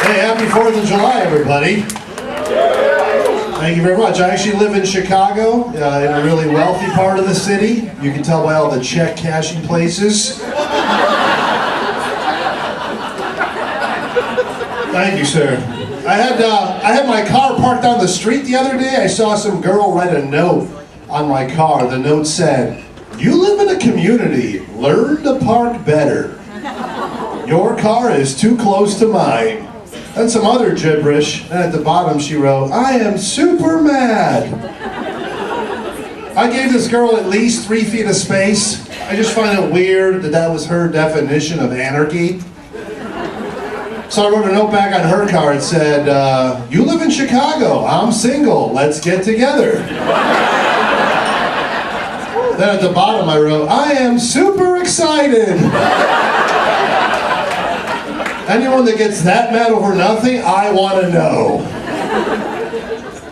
Hey, happy 4th of July, everybody. Thank you very much. I actually live in Chicago, in a really wealthy part of the city. You can tell by all the check cashing places. Thank you, sir. I had my car parked on the street the other day. I saw some girl write a note on my car. The note said, "You live in a community. Learn to park better. Your car is too close to mine." And some other gibberish. And at the bottom she wrote, "I am super mad." I gave this girl at least 3 feet of space. I just find it weird that that was her definition of anarchy. So I wrote a note back on her car. It said, "You live in Chicago. I'm single. Let's get together." Then at the bottom I wrote, "I am super excited." Anyone that gets that mad over nothing, I want to know.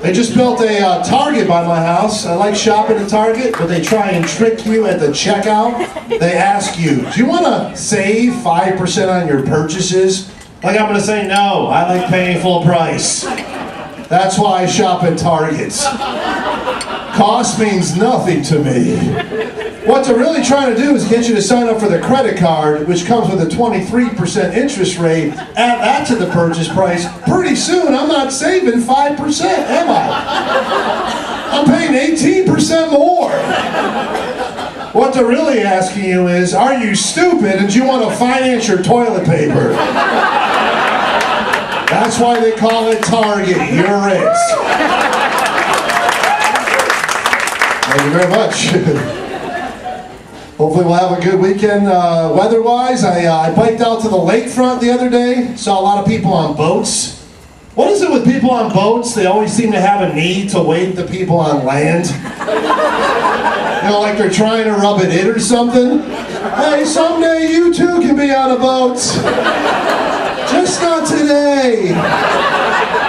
They just built a Target by my house. I like shopping at Target, but they try and trick you at the checkout. They ask you, "Do you want to save 5% on your purchases?" Like I'm going to say, no, I like paying full price. That's why I shop at Targets. Cost means nothing to me. What they're really trying to do is get you to sign up for the credit card, which comes with a 23% interest rate. Add that to the purchase price. Pretty soon, I'm not saving 5%, am I? I'm paying 18% more. What they're really asking you is, are you stupid and do you want to finance your toilet paper? That's why they call it Target. You're it. Thank you very much. Hopefully we'll have a good weekend weather-wise. I biked out to the lakefront the other day. Saw a lot of people on boats. What is it with people on boats? They always seem to have a need to wake the people on land. You know, like they're trying to rub it in or something. Hey, someday you too can be on a boat. Just not today.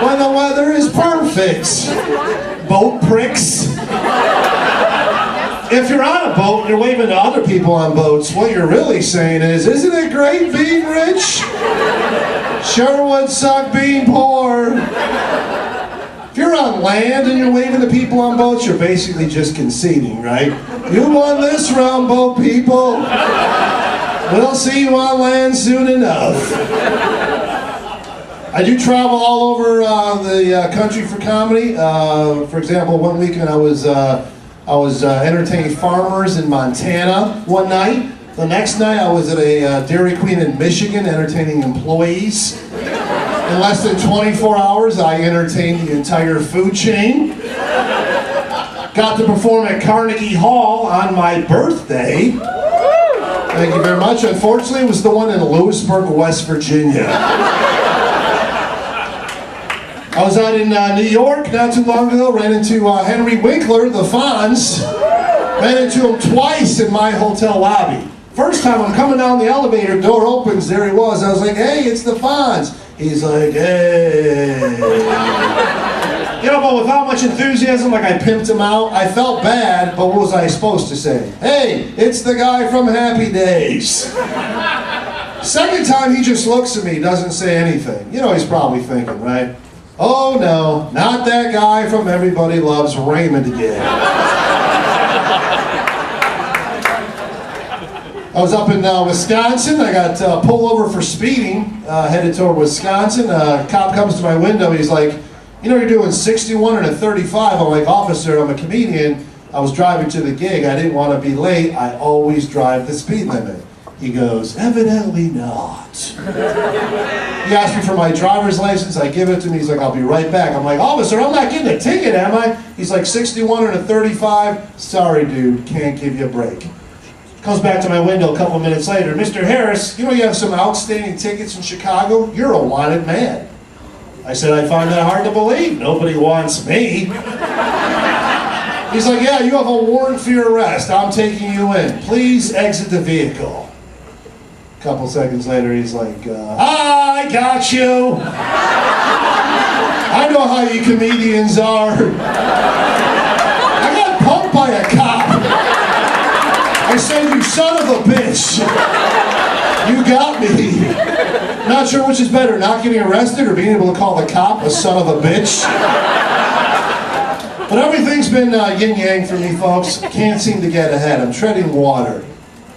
When the weather is perfect. Boat pricks. If you're on a boat and you're waving to other people on boats, what you're really saying is, isn't it great being rich? Sure would suck being poor. If you're on land and you're waving to people on boats, you're basically just conceding, right? You won this round, boat people. We'll see you on land soon enough. I do travel all over the country for comedy. For example, one weekend I was entertaining farmers in Montana one night. The next night I was at a Dairy Queen in Michigan entertaining employees. In less than 24 hours I entertained the entire food chain. Got to perform at Carnegie Hall on my birthday. Thank you very much. Unfortunately it was the one in Lewisburg, West Virginia. I was out in New York not too long ago, ran into Henry Winkler, the Fonz. Ran into him twice in my hotel lobby. First time I'm coming down the elevator, door opens, there he was. I was like, "Hey, it's the Fonz." He's like, "Hey." You know, but without much enthusiasm, like I pimped him out. I felt bad, but what was I supposed to say? "Hey, it's the guy from Happy Days." Second time he just looks at me, doesn't say anything. You know he's probably thinking, right? "Oh no, not that guy from Everybody Loves Raymond again." I was up in Wisconsin. I got pulled over for speeding, headed toward Wisconsin. Cop comes to my window. He's like, "You know, you're doing 61 and a 35. I'm like, "Officer, I'm a comedian. I was driving to the gig. I didn't want to be late. I always drive the speed limit." He goes, "Evidently not." He asked me for my driver's license. I give it to him. He's like, "I'll be right back." I'm like, "Officer, I'm not getting a ticket, am I?" He's like, 61 and a 35. "Sorry, dude, can't give you a break." Comes back to my window a couple minutes later. "Mr. Harris, you know you have some outstanding tickets in Chicago? You're a wanted man." I said, "I find that hard to believe. Nobody wants me." He's like, "Yeah, you have a warrant for your arrest. I'm taking you in. Please exit the vehicle." A couple seconds later, he's like, "I got you. I know how you comedians are. I got punked by a cop. I said, 'You son of a bitch.' You got me. Not sure which is better, not getting arrested or being able to call the cop a son of a bitch. But everything's been yin-yang for me, folks. Can't seem to get ahead. I'm treading water.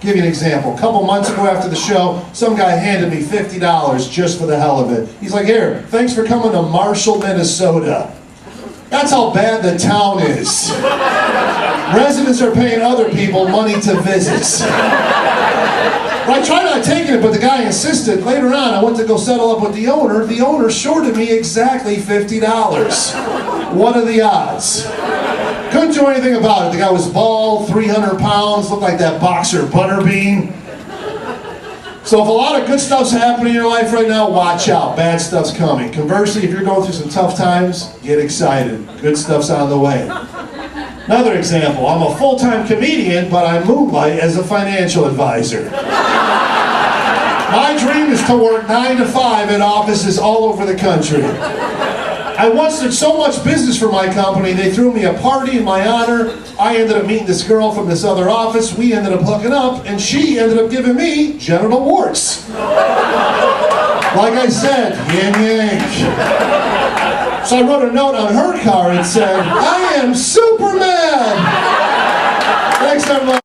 Give you an example. A couple months ago after the show, some guy handed me $50 just for the hell of it. He's like, here, thanks for coming to Marshall, Minnesota. That's how bad the town is. Residents are paying other people money to visit. Well, I tried not taking it, but the guy insisted. Later on, I went to go settle up with the owner. The owner shorted me exactly $50. What are the odds? Couldn't do anything about it. The guy was bald, 300 pounds, looked like that boxer Butterbean. So if a lot of good stuff's happening in your life right now, watch out. Bad stuff's coming. Conversely, if you're going through some tough times, get excited. Good stuff's on the way. Another example, I'm a full-time comedian, but I moonlight as a financial advisor. My dream is to work 9 to 5 in offices all over the country. I once did so much business for my company, they threw me a party in my honor. I ended up meeting this girl from this other office. We ended up hooking up, and she ended up giving me genital warts. Like I said, yin-yang. So I wrote a note on her car and said, I am Superman! Thanks, everyone.